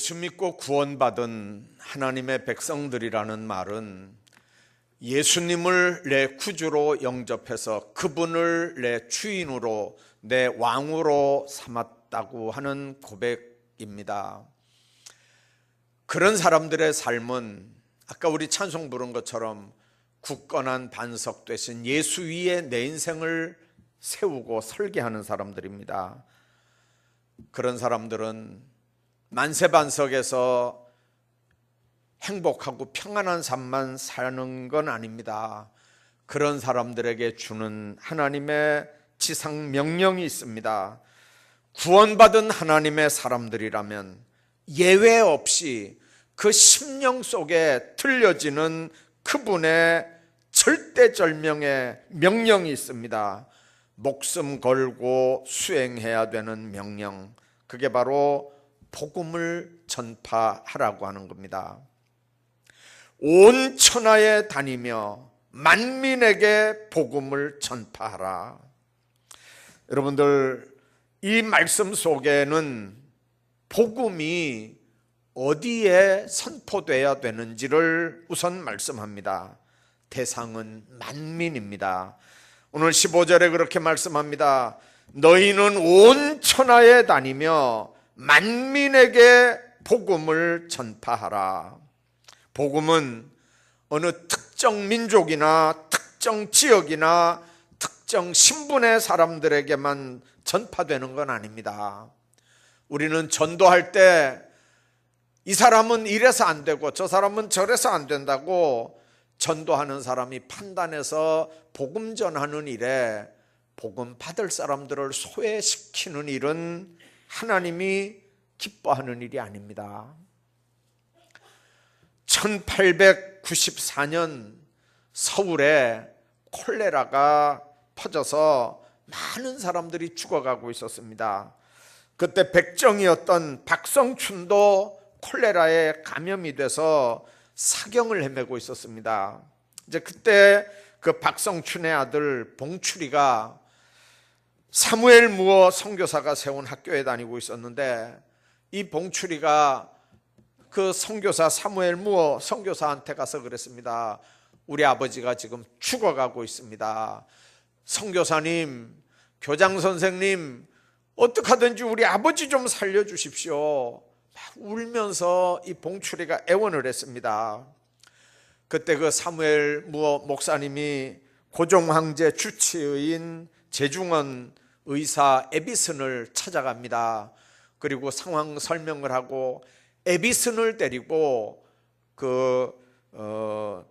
예수 믿고 구원받은 하나님의 백성들이라는 말은 예수님을 내 구주로 영접해서 그분을 내 주인으로, 내 왕으로 삼았다고 하는 고백입니다. 그런 사람들의 삶은 아까 우리 찬송 부른 것처럼 굳건한 반석 되신 예수 위에 내 인생을 세우고 설계하는 사람들입니다. 그런 사람들은 만세반석에서 행복하고 평안한 삶만 사는 건 아닙니다. 그런 사람들에게 주는 하나님의 지상 명령이 있습니다. 구원받은 하나님의 사람들이라면 예외 없이 그 심령 속에 들려지는 그분의 절대절명의 명령이 있습니다. 목숨 걸고 수행해야 되는 명령, 그게 바로 복음을 전파하라고 하는 겁니다. 온 천하에 다니며 만민에게 복음을 전파하라. 여러분들, 이 말씀 속에는 복음이 어디에 선포되어야 되는지를 우선 말씀합니다. 대상은 만민입니다. 오늘 15절에 그렇게 말씀합니다. 너희는 온 천하에 다니며 만민에게 복음을 전파하라. 복음은 어느 특정 민족이나 특정 지역이나 특정 신분의 사람들에게만 전파되는 건 아닙니다. 우리는 전도할 때 이 사람은 이래서 안 되고 저 사람은 저래서 안 된다고 전도하는 사람이 판단해서 복음 전하는 일에 복음 받을 사람들을 소외시키는 일은 하나님이 기뻐하는 일이 아닙니다. 1894년 서울에 콜레라가 퍼져서 많은 사람들이 죽어가고 있었습니다. 그때 백정이었던 박성춘도 콜레라에 감염이 돼서 사경을 헤매고 있었습니다. 이제 그때 그 박성춘의 아들 봉출이가 사무엘 무어 선교사가 세운 학교에 다니고 있었는데, 이 봉출이가 그 선교사 사무엘 무어 선교사한테 가서 그랬습니다. 우리 아버지가 지금 죽어가고 있습니다. 선교사님, 교장 선생님, 어떻게 하든지 우리 아버지 좀 살려주십시오. 울면서 이 봉출이가 애원을 했습니다. 그때 그 사무엘 무어 목사님이 고종 황제 주치의인 제중원 의사 에비슨을 찾아갑니다. 그리고 상황 설명을 하고 에비슨을 데리고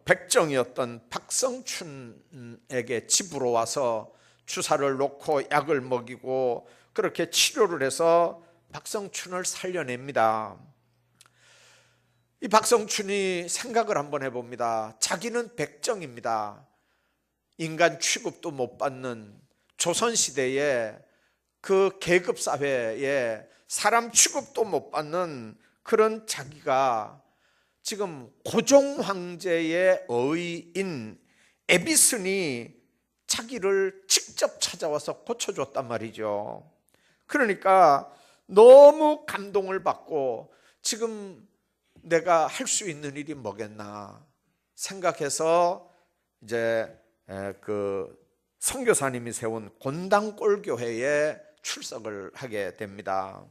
백정이었던 박성춘에게 집으로 와서 주사를 놓고 약을 먹이고 그렇게 치료를 해서 박성춘을 살려냅니다. 이 박성춘이 생각을 한번 해봅니다. 자기는 백정입니다. 인간 취급도 못 받는 조선시대에 그 계급사회에 사람 취급도 못 받는 그런 자기가 지금 고종 황제의 어의인 에비슨이 자기를 직접 찾아와서 고쳐줬단 말이죠. 그러니까 너무 감동을 받고 지금 내가 할 수 있는 일이 뭐겠나 생각해서 이제 그 선교사님이 세운 곤당골 교회에 출석을 하게 됩니다.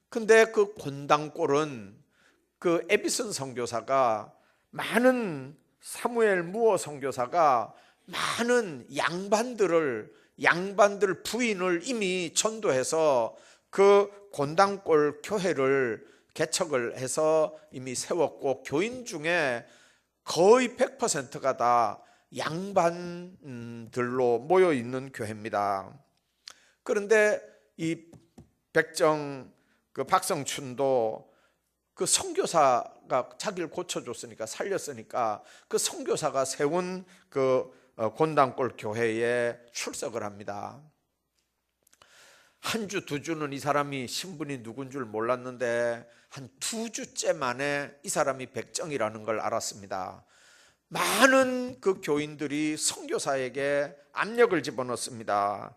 근데 그 곤당골은 그 에비슨 선교사가 많은 사무엘 무어 선교사가 많은 양반들 부인을 이미 전도해서 그 곤당골 교회를 개척을 해서 이미 세웠고, 교인 중에 거의 100%가 다 양반들로 모여 있는 교회입니다. 그런데 이 백정 그 박성춘도 그 선교사가 자기를 고쳐줬으니까, 살렸으니까 그 선교사가 세운 그 곤당골 교회에 출석을 합니다. 한 주, 두 주는 이 사람이 신분이 누군 줄 몰랐는데 한 2주째 만에 이 사람이 백정이라는 걸 알았습니다. 많은 그 교인들이 선교사에게 압력을 집어넣습니다.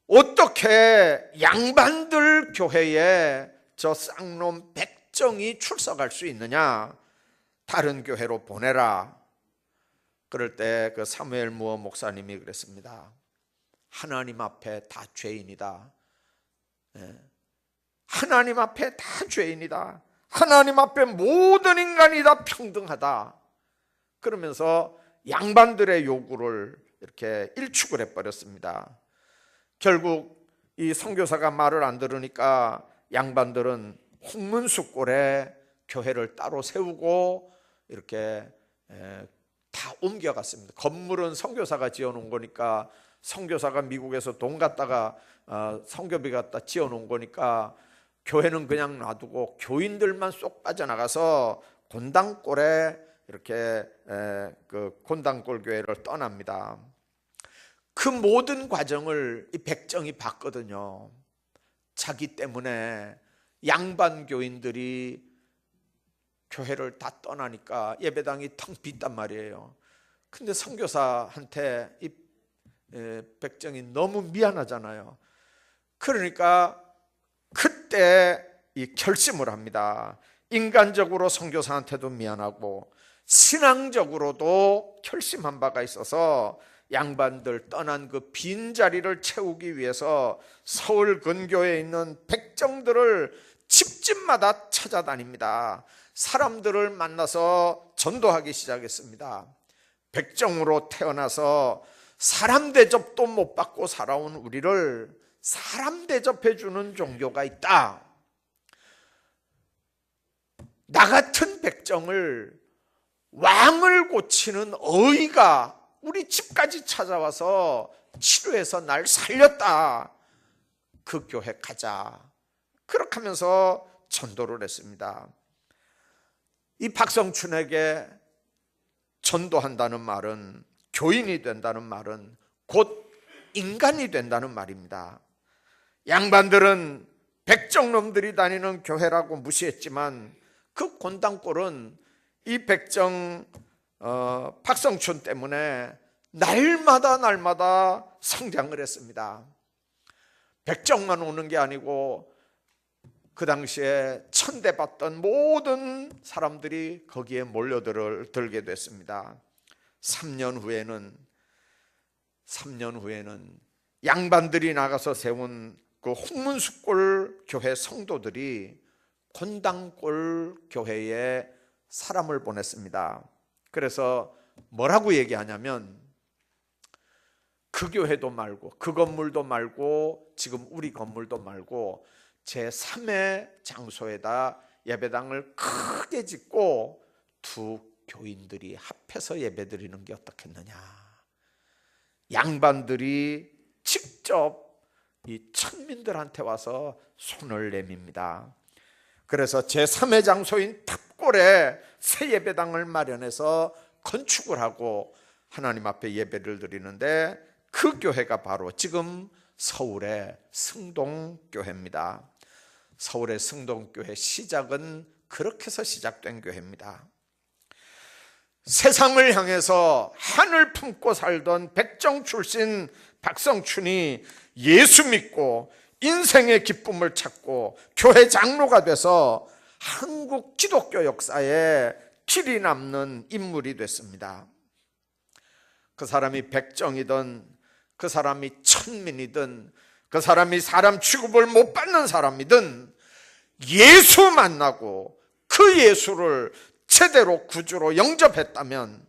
어떻게 양반들 교회에 저 쌍놈 백정이 출석할 수 있느냐? 다른 교회로 보내라. 그럴 때 그 사무엘 무어 목사님이 그랬습니다. 하나님 앞에 다 죄인이다. 하나님 앞에 다 죄인이다. 하나님 앞에 모든 인간이 다 평등하다. 그러면서 양반들의 요구를 이렇게 일축을 해버렸습니다. 결국 이 선교사가 말을 안 들으니까 양반들은 홍문숫골에 교회를 따로 세우고 이렇게 다 옮겨갔습니다. 건물은 선교사가 지어놓은 거니까, 선교사가 미국에서 돈 갖다가 선교비 갖다 지어놓은 거니까 교회는 그냥 놔두고 교인들만 쏙 빠져나가서 곤당골에 이렇게 그 곤당골 교회를 떠납니다. 그 모든 과정을 이 백정이 봤거든요. 자기 때문에 양반 교인들이 교회를 다 떠나니까 예배당이 텅 빈단 말이에요. 근데 선교사한테 이 백정이 너무 미안하잖아요. 그러니까 그때 이 결심을 합니다. 인간적으로 선교사한테도 미안하고 신앙적으로도 결심한 바가 있어서 양반들 떠난 그 빈자리를 채우기 위해서 서울 근교에 있는 백정들을 집집마다 찾아다닙니다. 사람들을 만나서 전도하기 시작했습니다. 백정으로 태어나서 사람 대접도 못 받고 살아온 우리를 사람 대접해 주는 종교가 있다. 나 같은 백정을 왕을 고치는 어이가 우리 집까지 찾아와서 치료해서 날 살렸다. 그 교회 가자. 그렇게 하면서 전도를 했습니다. 이 박성춘에게 전도한다는 말은, 교인이 된다는 말은 곧 인간이 된다는 말입니다. 양반들은 백정놈들이 다니는 교회라고 무시했지만 그 곤당골은 이 백정 박성춘 때문에 날마다 성장을 했습니다. 백정만 오는 게 아니고 그 당시에 천대받던 모든 사람들이 거기에 몰려들게 됐습니다. 3년 후에는 양반들이 나가서 세운 그 홍문숫골 교회 성도들이 곤당골 교회에 사람을 보냈습니다. 그래서 뭐라고 얘기하냐면, 그 교회도 말고 그 건물도 말고 지금 우리 건물도 말고 제3의 장소에다 예배당을 크게 짓고 두 교인들이 합해서 예배드리는 게 어떻겠느냐. 양반들이 직접 이 천민들한테 와서 손을 내밉니다. 그래서 제3의 장소인 탑골에 새 예배당을 마련해서 건축을 하고 하나님 앞에 예배를 드리는데, 그 교회가 바로 지금 서울의 승동교회입니다. 서울의 승동교회 시작은 그렇게 해서 시작된 교회입니다. 세상을 향해서 하늘 품고 살던 백정 출신 박성춘이 예수 믿고 인생의 기쁨을 찾고 교회 장로가 돼서 한국 기독교 역사에 길이 남는 인물이 됐습니다. 그 사람이 백정이든 그 사람이 천민이든 그 사람이 사람 취급을 못 받는 사람이든 예수 만나고 그 예수를 제대로 구주로 영접했다면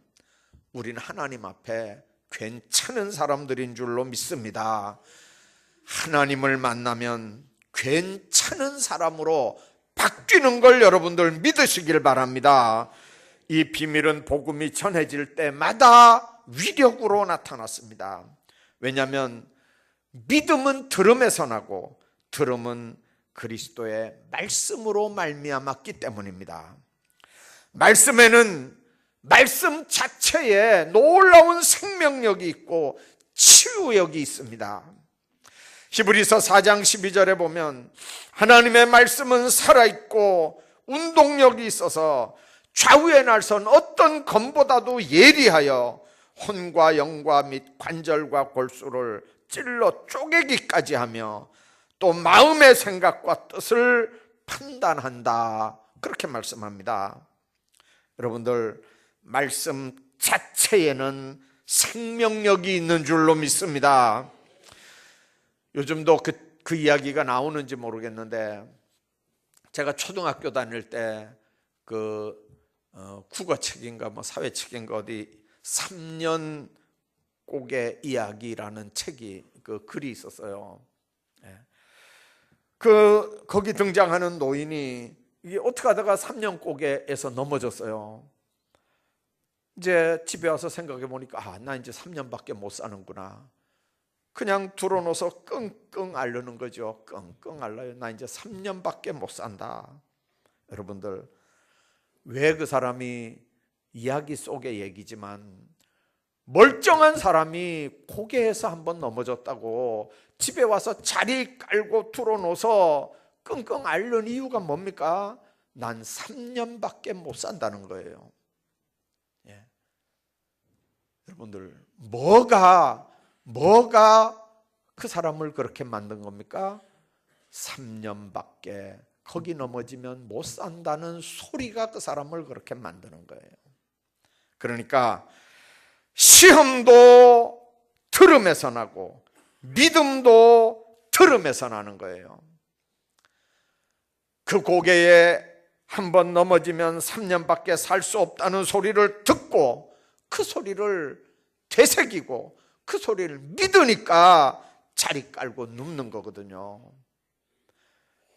우리는 하나님 앞에 괜찮은 사람들인 줄로 믿습니다. 하나님을 만나면 괜찮은 사람으로 바뀌는 걸 여러분들 믿으시길 바랍니다. 이 비밀은 복음이 전해질 때마다 위력으로 나타났습니다. 왜냐하면 믿음은 들음에서 나고 들음은 그리스도의 말씀으로 말미암았기 때문입니다. 말씀에는 말씀 자체에 놀라운 생명력이 있고 치유력이 있습니다. 히브리서 4장 12절에 보면 하나님의 말씀은 살아있고 운동력이 있어서 좌우에 날선 어떤 검보다도 예리하여 혼과 영과 및 관절과 골수를 찔러 쪼개기까지 하며 또 마음의 생각과 뜻을 판단한다. 그렇게 말씀합니다. 여러분들, 말씀 자체에는 생명력이 있는 줄로 믿습니다. 요즘도 그 이야기가 나오는지 모르겠는데, 제가 초등학교 다닐 때 국어책인가 사회책인가 어디 3년 꼭의 이야기라는 책이 글이 있었어요. 거기 등장하는 노인이 이게 어떻게 하다가 3년 꼭에서 넘어졌어요. 이제 집에 와서 생각해 보니까 나 이제 3년밖에 못 사는구나. 그냥 들어놓아서 끙끙 앓는 거죠. 끙끙 앓아요. 나 이제 3년밖에 못 산다. 여러분들, 왜 그 사람이, 이야기 속의 얘기지만 멀쩡한 사람이 고개에서 한번 넘어졌다고 집에 와서 자리 깔고 들어놓아서 끙끙 앓는 이유가 뭡니까? 난 3년밖에 못 산다는 거예요. 여러분들, 뭐가 그 사람을 그렇게 만든 겁니까? 3년밖에, 거기 넘어지면 못 산다는 소리가 그 사람을 그렇게 만드는 거예요. 그러니까 시험도 들음에서 나고 믿음도 들음에서 나는 거예요. 그 고개에 한번 넘어지면 3년밖에 살 수 없다는 소리를 듣고 그 소리를 되새기고 그 소리를 믿으니까 자리 깔고 눕는 거거든요.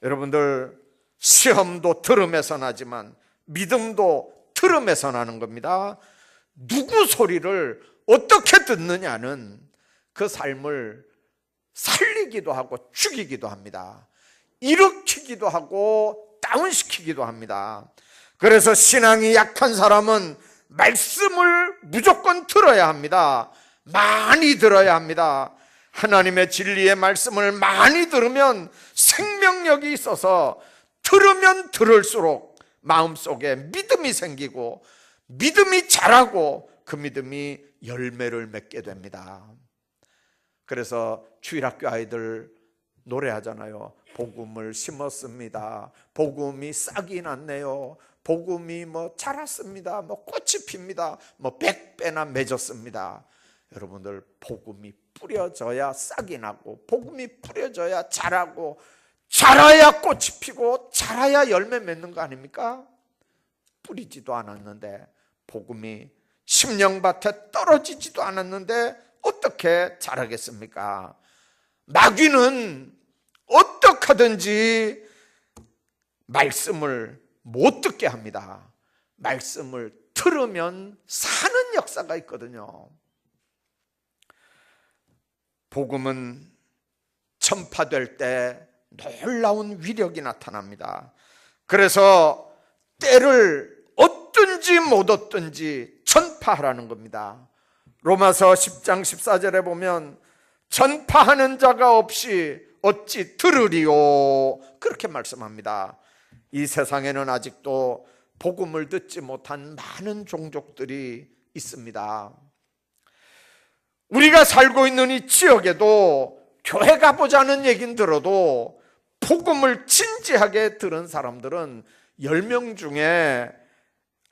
여러분들, 시험도 들음에서 나지만 믿음도 들음에서 나는 겁니다. 누구 소리를 어떻게 듣느냐는 그 삶을 살리기도 하고 죽이기도 합니다. 일으키기도 하고 다운시키기도 합니다. 그래서 신앙이 약한 사람은 말씀을 무조건 들어야 합니다. 많이 들어야 합니다. 하나님의 진리의 말씀을 많이 들으면 생명력이 있어서 들으면 들을수록 마음속에 믿음이 생기고 믿음이 자라고 그 믿음이 열매를 맺게 됩니다. 그래서 주일학교 아이들 노래하잖아요. 복음을 심었습니다. 복음이 싹이 났네요. 복음이 자랐습니다. 꽃이 핍니다. 100배나 맺었습니다. 여러분들, 복음이 뿌려져야 싹이 나고 복음이 뿌려져야 자라고 자라야 꽃이 피고 자라야 열매 맺는 거 아닙니까? 뿌리지도 않았는데, 복음이 심령밭에 떨어지지도 않았는데 어떻게 자라겠습니까? 마귀는 어떻게 하든지 말씀을 못 듣게 합니다. 말씀을 들으면 사는 역사가 있거든요. 복음은 전파될 때 놀라운 위력이 나타납니다. 그래서 때를 얻든지 못 얻든지 전파하라는 겁니다. 로마서 10장 14절에 보면 전파하는 자가 없이 어찌 들으리요, 그렇게 말씀합니다. 이 세상에는 아직도 복음을 듣지 못한 많은 종족들이 있습니다. 우리가 살고 있는 이 지역에도 교회 가보자는 얘기는 들어도 복음을 진지하게 들은 사람들은 10명 중에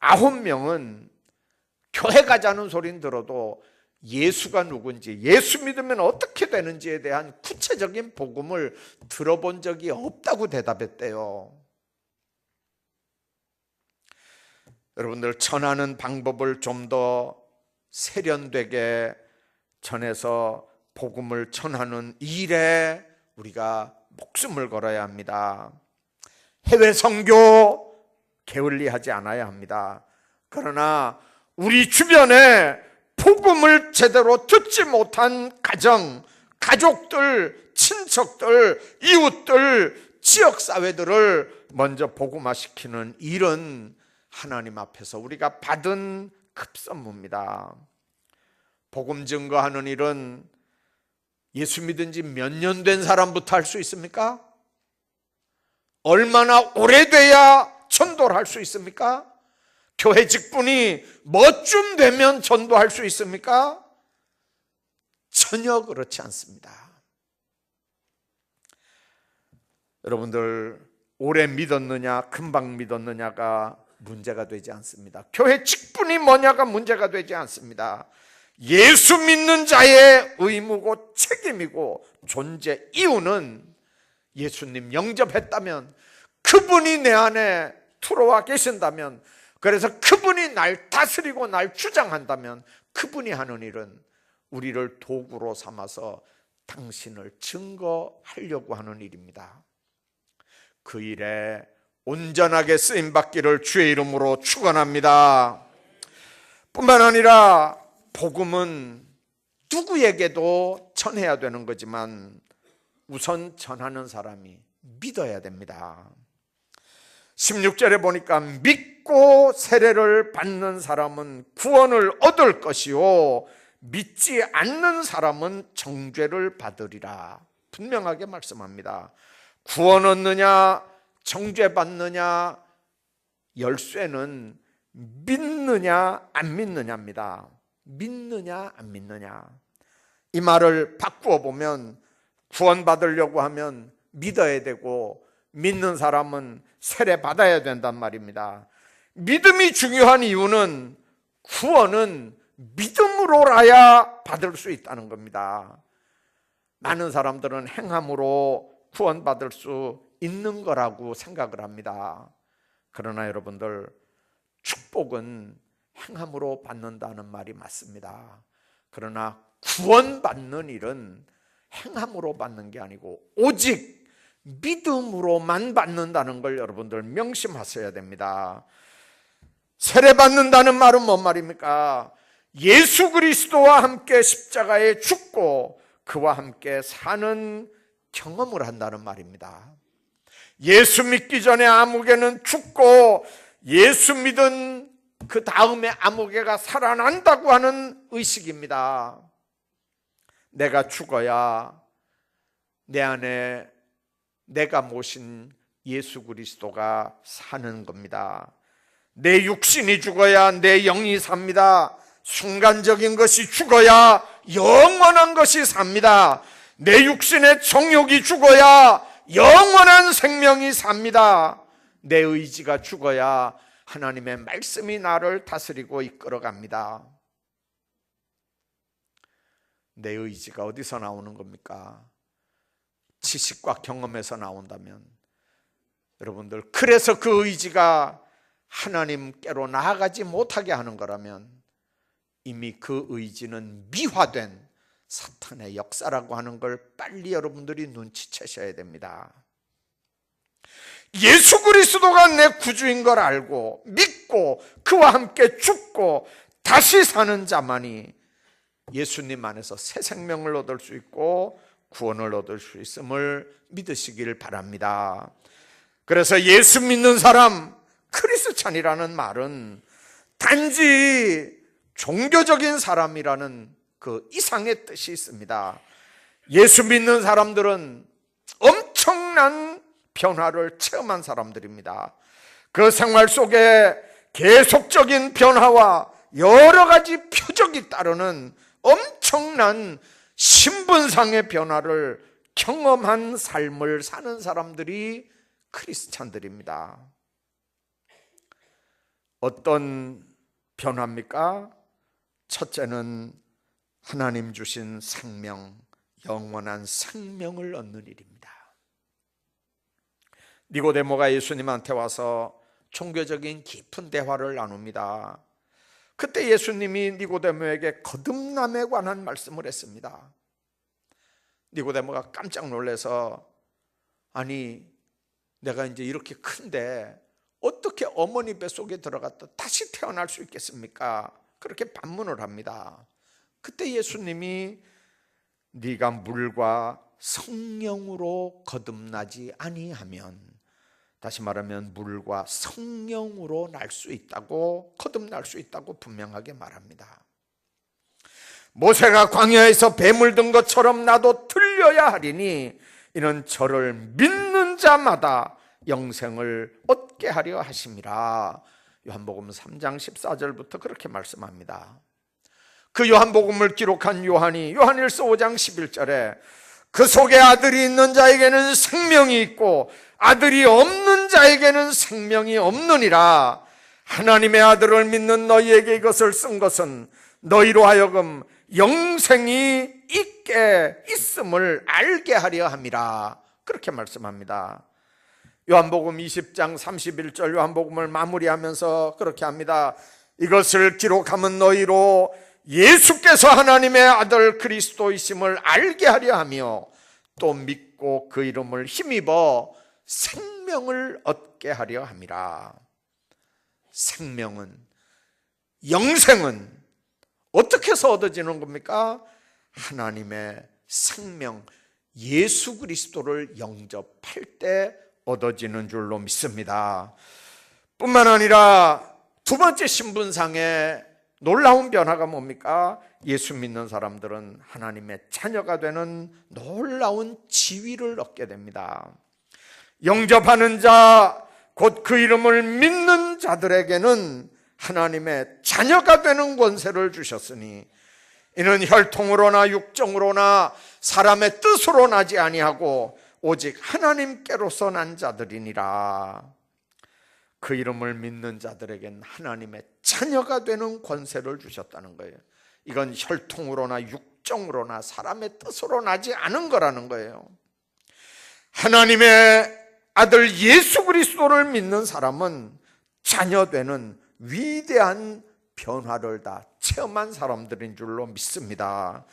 9명은 교회 가자는 소리는 들어도 예수가 누군지, 예수 믿으면 어떻게 되는지에 대한 구체적인 복음을 들어본 적이 없다고 대답했대요. 여러분들, 전하는 방법을 좀 더 세련되게 전해서 복음을 전하는 일에 우리가 목숨을 걸어야 합니다. 해외 선교 게을리하지 않아야 합니다. 그러나 우리 주변에 복음을 제대로 듣지 못한 가정, 가족들, 친척들, 이웃들, 지역사회들을 먼저 복음화시키는 일은 하나님 앞에서 우리가 받은 급선무입니다. 복음 증거하는 일은 예수 믿은 지 몇 년 된 사람부터 할 수 있습니까? 얼마나 오래돼야 전도를 할 수 있습니까? 교회 직분이 뭐쯤 되면 전도할 수 있습니까? 전혀 그렇지 않습니다. 여러분들, 오래 믿었느냐 금방 믿었느냐가 문제가 되지 않습니다. 교회 직분이 뭐냐가 문제가 되지 않습니다. 예수 믿는 자의 의무고 책임이고 존재 이유는 예수님 영접했다면, 그분이 내 안에 들어와 계신다면, 그래서 그분이 날 다스리고 날 주장한다면 그분이 하는 일은 우리를 도구로 삼아서 당신을 증거하려고 하는 일입니다. 그 일에 온전하게 쓰임받기를 주의 이름으로 축원합니다. 뿐만 아니라 복음은 누구에게도 전해야 되는 거지만 우선 전하는 사람이 믿어야 됩니다. 16절에 보니까 믿고 세례를 받는 사람은 구원을 얻을 것이요 믿지 않는 사람은 정죄를 받으리라. 분명하게 말씀합니다. 구원 얻느냐 정죄 받느냐 열쇠는 믿느냐 안 믿느냐입니다. 믿느냐 안 믿느냐. 이 말을 바꾸어 보면 구원 받으려고 하면 믿어야 되고 믿는 사람은 세례 받아야 된단 말입니다. 믿음이 중요한 이유는 구원은 믿음으로라야 받을 수 있다는 겁니다. 많은 사람들은 행함으로 구원받을 수 있는 거라고 생각을 합니다. 그러나 여러분들, 축복은 행함으로 받는다는 말이 맞습니다. 그러나 구원받는 일은 행함으로 받는 게 아니고 오직 믿음으로만 받는다는 걸 여러분들 명심하셔야 됩니다. 세례받는다는 말은 뭔 말입니까? 예수 그리스도와 함께 십자가에 죽고 그와 함께 사는 경험을 한다는 말입니다. 예수 믿기 전에 아무개는 죽고 예수 믿은 그 다음에 아무개가 살아난다고 하는 의식입니다. 내가 죽어야 내 안에 내가 모신 예수 그리스도가 사는 겁니다. 내 육신이 죽어야 내 영이 삽니다. 순간적인 것이 죽어야 영원한 것이 삽니다. 내 육신의 정욕이 죽어야 영원한 생명이 삽니다. 내 의지가 죽어야 하나님의 말씀이 나를 다스리고 이끌어갑니다. 내 의지가 어디서 나오는 겁니까? 지식과 경험에서 나온다면, 여러분들, 그래서 그 의지가 하나님께로 나아가지 못하게 하는 거라면 이미 그 의지는 미화된 사탄의 역사라고 하는 걸 빨리 여러분들이 눈치채셔야 됩니다. 예수 그리스도가 내 구주인 걸 알고 믿고 그와 함께 죽고 다시 사는 자만이 예수님 안에서 새 생명을 얻을 수 있고 구원을 얻을 수 있음을 믿으시길 바랍니다. 그래서 예수 믿는 사람, 크리스찬이라는 말은 단지 종교적인 사람이라는 그 이상의 뜻이 있습니다. 예수 믿는 사람들은 엄청난 변화를 체험한 사람들입니다. 그 생활 속에 계속적인 변화와 여러 가지 표적이 따르는 엄청난 신분상의 변화를 경험한 삶을 사는 사람들이 크리스찬들입니다. 어떤 변화입니까? 첫째는 하나님 주신 생명, 영원한 생명을 얻는 일입니다. 니고데모가 예수님한테 와서 종교적인 깊은 대화를 나눕니다. 그때 예수님이 니고데모에게 거듭남에 관한 말씀을 했습니다. 니고데모가 깜짝 놀라서, 아니 내가 이제 이렇게 큰데 어떻게 어머니 뱃속에 들어갔다 다시 태어날 수 있겠습니까? 그렇게 반문을 합니다. 그때 예수님이 네가 물과 성령으로 거듭나지 아니하면, 다시 말하면 물과 성령으로 날 수 있다고, 거듭날 수 있다고 분명하게 말합니다. 모세가 광야에서 뱀을 든 것처럼 나도 들려야 하리니 이는 저를 믿는 자마다 영생을 얻게 하려 하심이라. 요한복음 3장 14절부터 그렇게 말씀합니다. 그 요한복음을 기록한 요한이 요한일서 5장 11절에 그 속에 아들이 있는 자에게는 생명이 있고 아들이 없는 자에게는 생명이 없느니라. 하나님의 아들을 믿는 너희에게 이것을 쓴 것은 너희로 하여금 영생이 있게 있음을 알게 하려 함이라. 그렇게 말씀합니다. 요한복음 20장 31절 요한복음을 마무리하면서 그렇게 합니다. 이것을 기록하면 너희로 예수께서 하나님의 아들 그리스도이심을 알게 하려 하며 또 믿고 그 이름을 힘입어 생명을 얻게 하려 함이라. 생명은, 영생은 어떻게 해서 얻어지는 겁니까? 하나님의 생명 예수 그리스도를 영접할 때 얻어지는 줄로 믿습니다. 뿐만 아니라 두 번째 신분상의 놀라운 변화가 뭡니까? 예수 믿는 사람들은 하나님의 자녀가 되는 놀라운 지위를 얻게 됩니다. 영접하는 자, 곧 그 이름을 믿는 자들에게는 하나님의 자녀가 되는 권세를 주셨으니 이는 혈통으로나 육정으로나 사람의 뜻으로 나지 아니하고 오직 하나님께로서 난 자들이니라. 그 이름을 믿는 자들에겐 하나님의 자녀가 되는 권세를 주셨다는 거예요. 이건 혈통으로나 육정으로나 사람의 뜻으로 나지 않은 거라는 거예요. 하나님의 아들 예수 그리스도를 믿는 사람은 자녀되는 위대한 변화를 다 체험한 사람들인 줄로 믿습니다.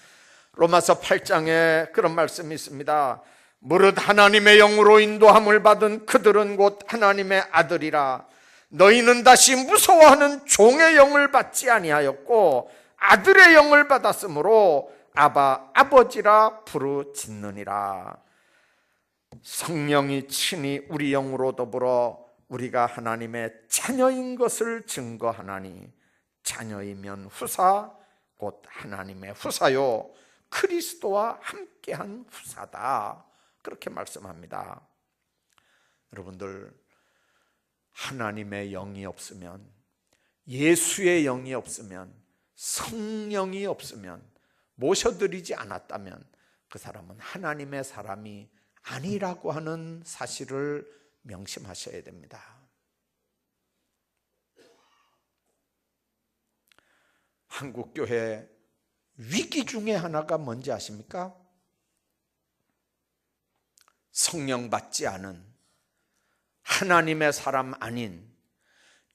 로마서 8장에 그런 말씀이 있습니다. 무릇 하나님의 영으로 인도함을 받은 그들은 곧 하나님의 아들이라. 너희는 다시 무서워하는 종의 영을 받지 아니하였고 아들의 영을 받았으므로 아바 아버지라 부르짖느니라. 성령이 친히 우리 영으로 더불어 우리가 하나님의 자녀인 것을 증거하나니 자녀이면 후사 곧 하나님의 후사요 그리스도와 함께한 후사다. 그렇게 말씀합니다. 여러분들, 하나님의 영이 없으면, 예수의 영이 없으면, 성령이 없으면, 모셔드리지 않았다면 그 사람은 하나님의 사람이 아니라고 하는 사실을 명심하셔야 됩니다. 한국교회 위기 중에 하나가 뭔지 아십니까? 성령 받지 않은, 하나님의 사람 아닌,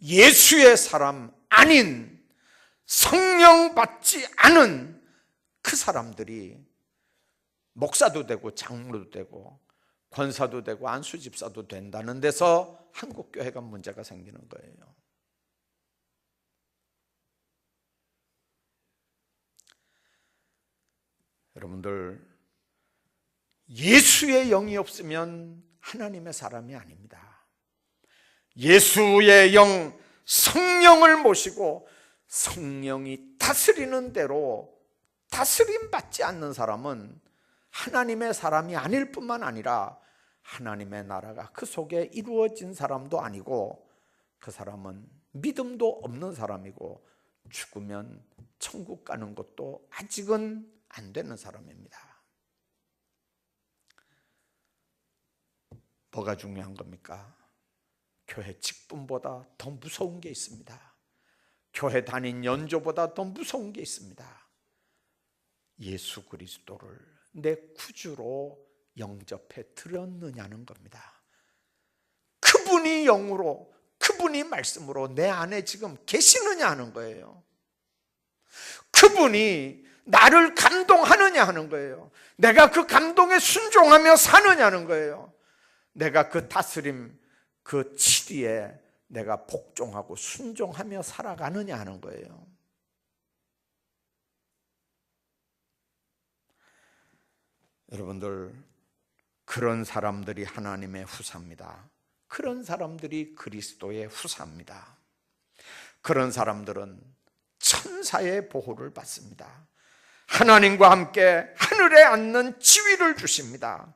예수의 사람 아닌, 성령 받지 않은 그 사람들이 목사도 되고 장로도 되고 권사도 되고 안수집사도 된다는 데서 한국교회가 문제가 생기는 거예요. 여러분들, 예수의 영이 없으면 하나님의 사람이 아닙니다. 예수의 영, 성령을 모시고 성령이 다스리는 대로 다스림 받지 않는 사람은 하나님의 사람이 아닐 뿐만 아니라 하나님의 나라가 그 속에 이루어진 사람도 아니고 그 사람은 믿음도 없는 사람이고 죽으면 천국 가는 것도 아직은 안 되는 사람입니다. 뭐가 중요한 겁니까? 교회 직분보다 더 무서운 게 있습니다. 교회 다닌 연조보다 더 무서운 게 있습니다. 예수 그리스도를 내 구주로 영접해 드렸느냐는 겁니다. 그분이 영으로, 그분이 말씀으로 내 안에 지금 계시느냐 하는 거예요. 그분이 나를 감동하느냐 하는 거예요. 내가 그 감동에 순종하며 사느냐는 거예요. 내가 그 다스림, 그 치리에 내가 복종하고 순종하며 살아가느냐 하는 거예요. 여러분들, 그런 사람들이 하나님의 후사입니다. 그런 사람들이 그리스도의 후사입니다. 그런 사람들은 천사의 보호를 받습니다. 하나님과 함께 하늘에 앉는 지위를 주십니다.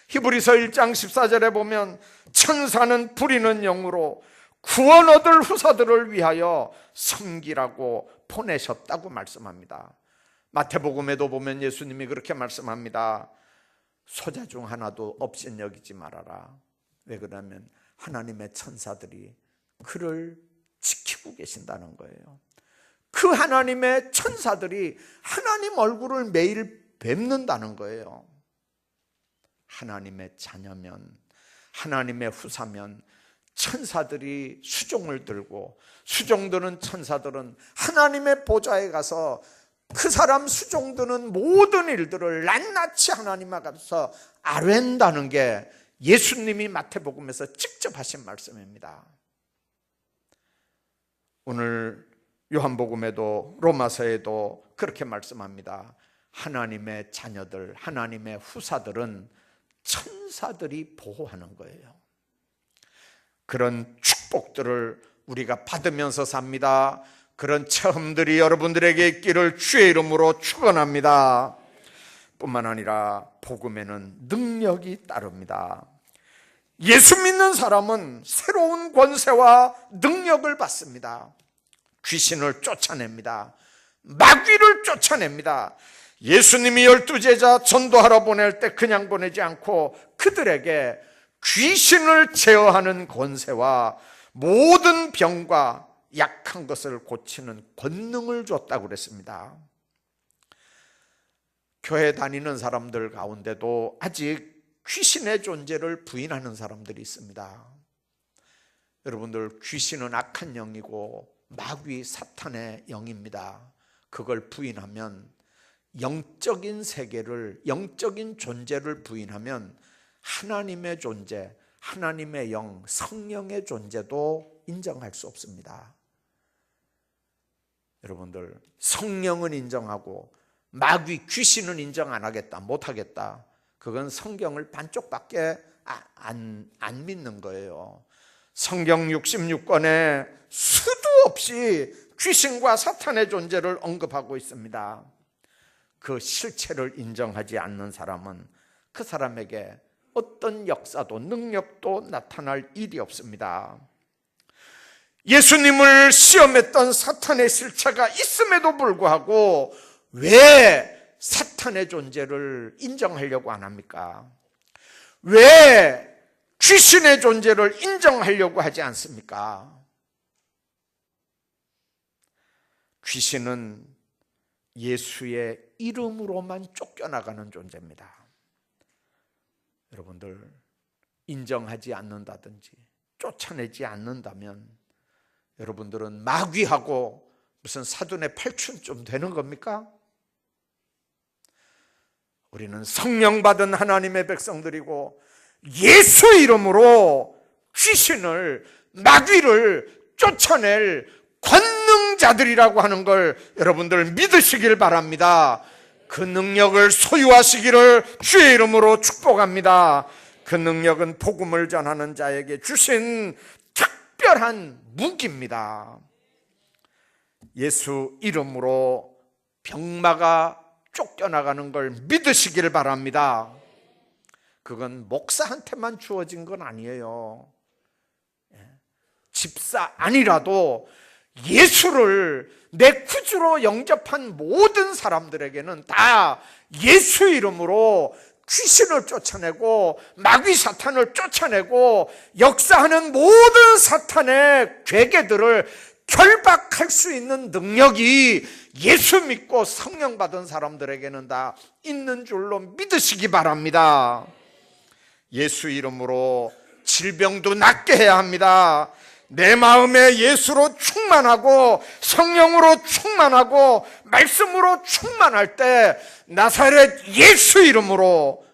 히브리서 1장 14절에 보면 천사는 부리는 영으로 구원 얻을 후사들을 위하여 섬기라고 보내셨다고 말씀합니다. 마태복음에도 보면 예수님이 그렇게 말씀합니다. 소자 중 하나도 없인 여기지 말아라. 왜 그러냐면 하나님의 천사들이 그를 지키고 계신다는 거예요. 그 하나님의 천사들이 하나님 얼굴을 매일 뵙는다는 거예요. 하나님의 자녀면, 하나님의 후사면 천사들이 수종을 들고, 수종드는 천사들은 하나님의 보좌에 가서 그 사람 수종드는 모든 일들을 낱낱이 하나님 앞에서 아뢰는다는 게 예수님이 마태복음에서 직접 하신 말씀입니다. 오늘 요한복음에도 로마서에도 그렇게 말씀합니다. 하나님의 자녀들, 하나님의 후사들은 천사들이 보호하는 거예요. 그런 축복들을 우리가 받으면서 삽니다. 그런 체험들이 여러분들에게 있기를 주의 이름으로 축원합니다. 뿐만 아니라 복음에는 능력이 따릅니다. 예수 믿는 사람은 새로운 권세와 능력을 받습니다. 귀신을 쫓아냅니다. 마귀를 쫓아냅니다. 예수님이 12제자 전도하러 보낼 때 그냥 보내지 않고 그들에게 귀신을 제어하는 권세와 모든 병과 약한 것을 고치는 권능을 줬다고 그랬습니다. 교회 다니는 사람들 가운데도 아직 귀신의 존재를 부인하는 사람들이 있습니다. 여러분들, 귀신은 악한 영이고 마귀 사탄의 영입니다. 그걸 부인하면, 영적인 세계를, 영적인 존재를 부인하면 하나님의 존재, 하나님의 영, 성령의 존재도 인정할 수 없습니다. 여러분들, 성령은 인정하고 마귀, 귀신은 인정 안 하겠다, 못 하겠다, 그건 성경을 반쪽밖에 안 믿는 거예요. 성경 66권에 수도 없이 귀신과 사탄의 존재를 언급하고 있습니다. 그 실체를 인정하지 않는 사람은 그 사람에게 어떤 역사도 능력도 나타날 일이 없습니다. 예수님을 시험했던 사탄의 실체가 있음에도 불구하고 왜 사탄의 존재를 인정하려고 안 합니까? 왜 귀신의 존재를 인정하려고 하지 않습니까? 귀신은 예수의 이름으로만 쫓겨나가는 존재입니다. 여러분들, 인정하지 않는다든지 쫓아내지 않는다면 여러분들은 마귀하고 무슨 사돈의 팔춘 되는 겁니까? 우리는 성령 받은 하나님의 백성들이고 예수 이름으로 귀신을, 마귀를 쫓아낼 권능자들이라고 하는 걸 여러분들 믿으시길 바랍니다. 그 능력을 소유하시기를 주의 이름으로 축복합니다. 그 능력은 복음을 전하는 자에게 주신 특별한 무기입니다. 예수 이름으로 병마가 쫓겨나가는 걸 믿으시길 바랍니다. 그건 목사한테만 주어진 건 아니에요. 집사 아니라도 예수를 내 구주로 영접한 모든 사람들에게는 다 예수 이름으로 귀신을 쫓아내고 마귀 사탄을 쫓아내고 역사하는 모든 사탄의 괴계들을 결박할 수 있는 능력이 예수 믿고 성령 받은 사람들에게는 다 있는 줄로 믿으시기 바랍니다. 예수 이름으로 질병도 낫게 해야 합니다. 내 마음에 예수로 충만하고 성령으로 충만하고 말씀으로 충만할 때 나사렛 예수 이름으로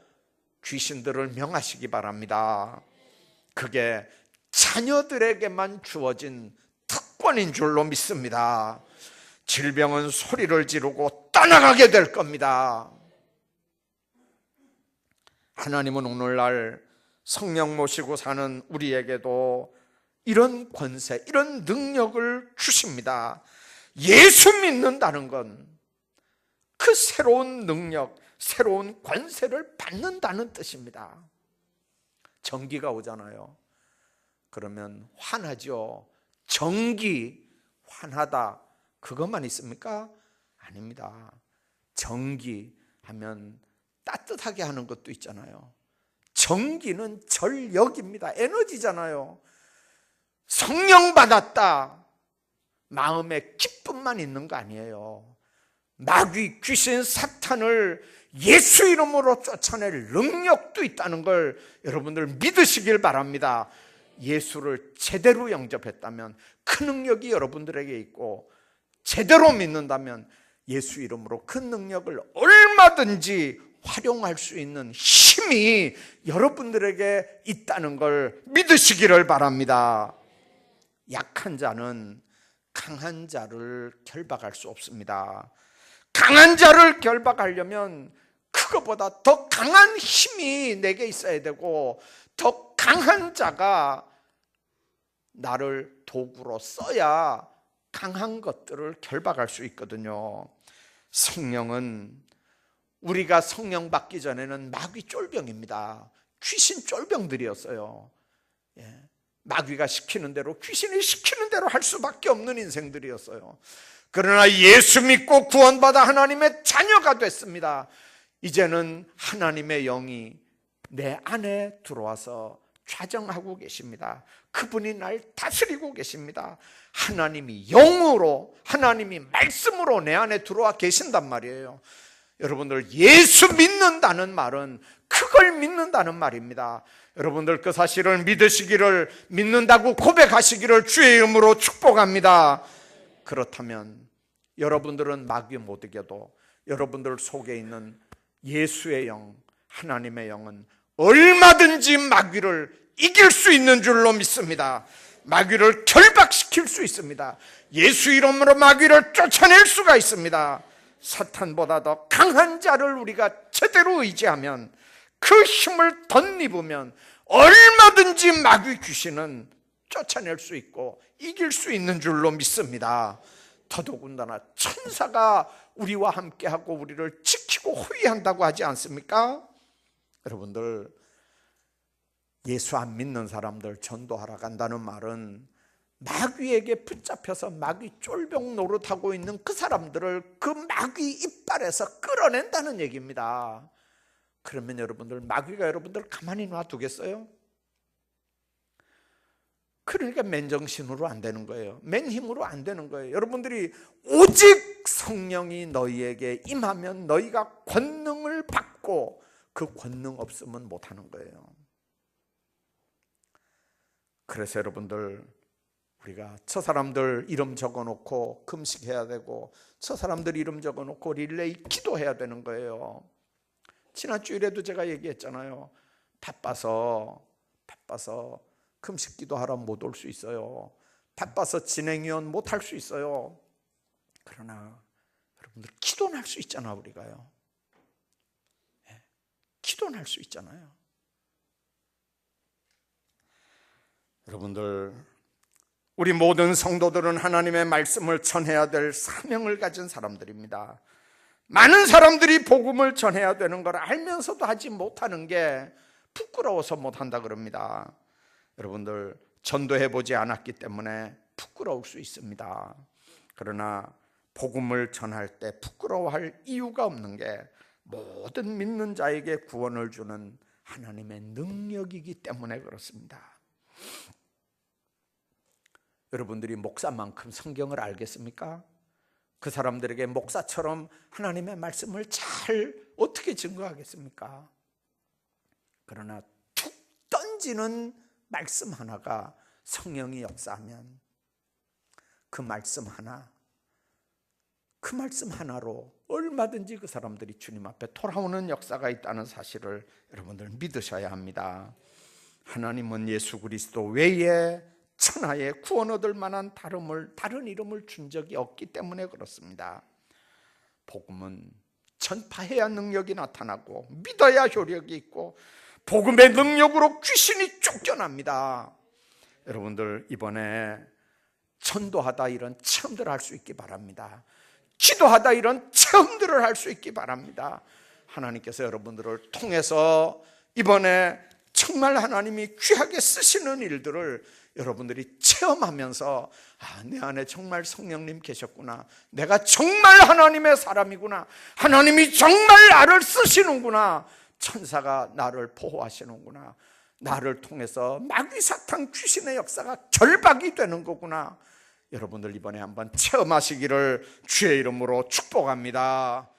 귀신들을 명하시기 바랍니다. 그게 자녀들에게만 주어진 특권인 줄로 믿습니다. 질병은 소리를 지르고 떠나가게 될 겁니다. 하나님은 오늘날 성령 모시고 사는 우리에게도 이런 권세, 이런 능력을 주십니다. 예수 믿는다는 건 그 새로운 능력, 새로운 권세를 받는다는 뜻입니다. 전기가 오잖아요. 그러면 화나죠. 전기, 화나다, 그것만 있습니까? 아닙니다. 전기 하면 따뜻하게 하는 것도 있잖아요. 전기는 전력입니다. 에너지잖아요. 성령 받았다, 마음에 기쁨만 있는 거 아니에요. 마귀, 귀신, 사탄을 예수 이름으로 쫓아낼 능력도 있다는 걸 여러분들 믿으시길 바랍니다. 예수를 제대로 영접했다면 그 능력이 여러분들에게 있고, 제대로 믿는다면 예수 이름으로 그 능력을 얼마든지 활용할 수 있는 힘이 여러분들에게 있다는 걸 믿으시기를 바랍니다. 약한 자는 강한 자를 결박할 수 없습니다. 강한 자를 결박하려면 그것보다 더 강한 힘이 내게 있어야 되고, 더 강한 자가 나를 도구로 써야 강한 것들을 결박할 수 있거든요. 성령은, 우리가 성령 받기 전에는 마귀 쫄병입니다. 귀신 쫄병들이었어요. 마귀가 시키는 대로, 귀신이 시키는 대로 할 수밖에 없는 인생들이었어요. 그러나 예수 믿고 구원받아 하나님의 자녀가 됐습니다. 이제는 하나님의 영이 내 안에 들어와서 좌정하고 계십니다. 그분이 날 다스리고 계십니다. 하나님이 영으로, 하나님이 말씀으로 내 안에 들어와 계신단 말이에요. 여러분들, 예수 믿는다는 말은 그걸 믿는다는 말입니다. 여러분들 그 사실을 믿으시기를, 믿는다고 고백하시기를 주의 이름으로 축복합니다. 그렇다면 여러분들은 마귀 못 이겨도 여러분들 속에 있는 예수의 영, 하나님의 영은 얼마든지 마귀를 이길 수 있는 줄로 믿습니다. 마귀를 결박시킬 수 있습니다. 예수 이름으로 마귀를 쫓아낼 수가 있습니다. 사탄보다 더 강한 자를 우리가 제대로 의지하면, 그 힘을 덧입으면 얼마든지 마귀 귀신은 쫓아낼 수 있고 이길 수 있는 줄로 믿습니다. 더더군다나 천사가 우리와 함께하고 우리를 지키고 호위한다고 하지 않습니까? 여러분들, 예수 안 믿는 사람들 전도하러 간다는 말은 마귀에게 붙잡혀서 마귀 쫄병 노릇하고 있는 그 사람들을 그 마귀 이빨에서 끌어낸다는 얘기입니다. 그러면 여러분들, 마귀가 여러분들 가만히 놔두겠어요? 그러니까 맨정신으로 안 되는 거예요. 맨힘으로 안 되는 거예요. 여러분들이 오직 성령이 너희에게 임하면 너희가 권능을 받고, 그 권능 없으면 못하는 거예요. 그래서 여러분들, 우리가 저 사람들 이름 적어놓고 금식해야 되고, 저 사람들 이름 적어놓고 릴레이 기도해야 되는 거예요. 지난 주일에도 제가 얘기했잖아요. 바빠서 금식 기도하러 못 올 수 있어요. 바빠서 진행위원 못 할 수 있어요. 그러나 여러분들, 기도는 할 수 있잖아. 우리가요, 기도는 할 수 있잖아요. 여러분들, 우리 모든 성도들은 하나님의 말씀을 전해야 될 사명을 가진 사람들입니다. 많은 사람들이 복음을 전해야 되는 걸 알면서도 하지 못하는 게 부끄러워서 못한다 그럽니다. 여러분들, 전도해보지 않았기 때문에 부끄러울 수 있습니다. 그러나 복음을 전할 때 부끄러워할 이유가 없는 게, 모든 믿는 자에게 구원을 주는 하나님의 능력이기 때문에 그렇습니다. 여러분들이 목사만큼 성경을 알겠습니까? 그 사람들에게 목사처럼 하나님의 말씀을 잘 어떻게 증거하겠습니까? 그러나 툭 던지는 말씀 하나가 성령이 역사하면 그 말씀 하나로 얼마든지 그 사람들이 주님 앞에 돌아오는 역사가 있다는 사실을 여러분들 믿으셔야 합니다. 하나님은 예수 그리스도 외에 천하에 구원 얻을 만한 다른 이름을 준 적이 없기 때문에 그렇습니다. 복음은 전파해야 능력이 나타나고, 믿어야 효력이 있고, 복음의 능력으로 귀신이 쫓겨납니다. 여러분들, 이번에 전도하다 이런 체험들을 할 수 있기 바랍니다. 기도하다 이런 체험들을 할 수 있기 바랍니다. 하나님께서 여러분들을 통해서 이번에 정말 하나님이 귀하게 쓰시는 일들을 여러분들이 체험하면서 내 안에 정말 성령님 계셨구나, 내가 정말 하나님의 사람이구나, 하나님이 정말 나를 쓰시는구나, 천사가 나를 보호하시는구나, 나를 통해서 마귀 사탄 귀신의 역사가 결박이 되는 거구나. 여러분들 이번에 한번 체험하시기를 주의 이름으로 축복합니다.